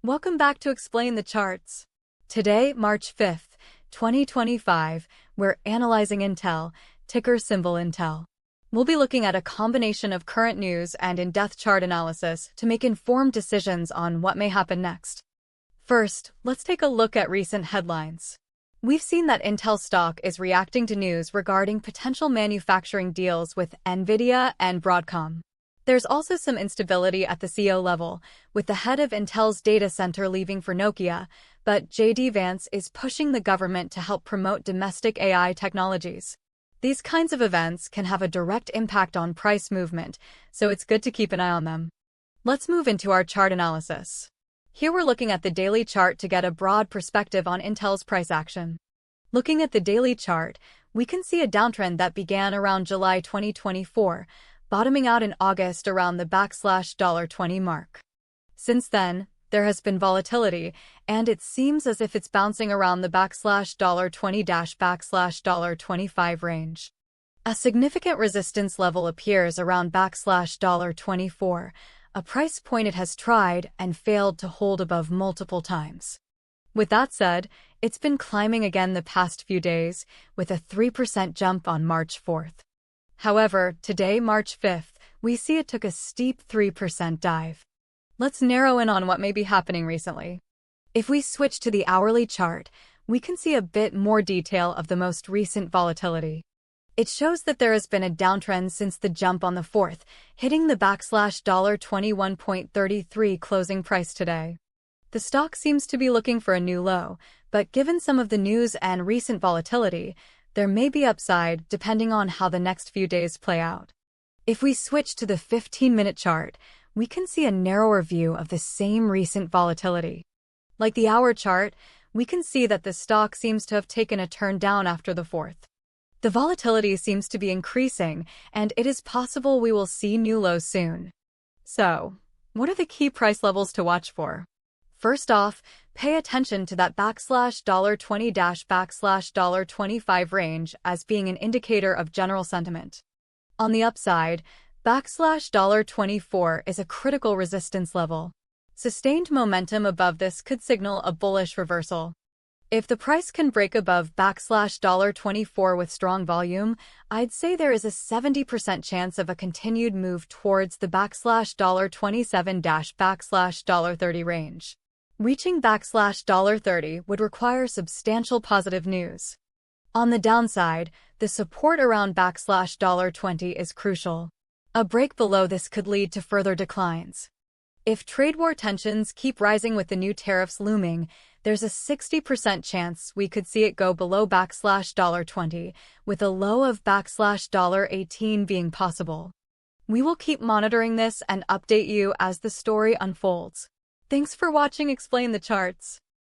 Welcome back to Explain the Charts. Today, March 5th, 2025, we're analyzing Intel, ticker symbol Intel. We'll be looking at a combination of current news and in-depth chart analysis to make informed decisions on what may happen next. First, let's take a look at recent headlines. We've seen that Intel stock is reacting to news regarding potential manufacturing deals with NVIDIA and Broadcom. There's also some instability at the CEO level, with the head of Intel's data center leaving for Nokia, but J.D. Vance is pushing the government to help promote domestic AI technologies. These kinds of events can have a direct impact on price movement, so it's good to keep an eye on them. Let's move into our chart analysis. Here we're looking at the daily chart to get a broad perspective on Intel's price action. Looking at the daily chart, we can see a downtrend that began around July 2024, bottoming out in August around the $20 mark. Since then, there has been volatility, and it seems as if it's bouncing around the $20-$25 range. A significant resistance level appears around $24, a price point it has tried and failed to hold above multiple times. With that said, it's been climbing again the past few days, with a 3% jump on March 4th. However, today, March 5th, we see it took a steep 3% dive. Let's narrow in on what may be happening recently. If we switch to the hourly chart, we can see a bit more detail of the most recent volatility. It shows that there has been a downtrend since the jump on the 4th, hitting the $21.33 closing price today. The stock seems to be looking for a new low, but given some of the news and recent volatility, there may be upside depending on how the next few days play out. If we switch to the 15-minute chart, we can see a narrower view of the same recent volatility. Like the hour chart, we can see that the stock seems to have taken a turn down after the 4th. The volatility seems to be increasing, and it is possible we will see new lows soon. So, what are the key price levels to watch for? First off, pay attention to that $20-$25 range as being an indicator of general sentiment. On the upside, $24 is a critical resistance level. Sustained momentum above this could signal a bullish reversal. If the price can break above $24 with strong volume, I'd say there is a 70% chance of a continued move towards the $27-$30 range. Reaching $30 would require substantial positive news. On the downside, the support around $20 is crucial. A break below this could lead to further declines. If trade war tensions keep rising with the new tariffs looming, there's a 60% chance we could see it go below $20, with a low of $18 being possible. We will keep monitoring this and update you as the story unfolds. Thanks for watching Explain the Charts.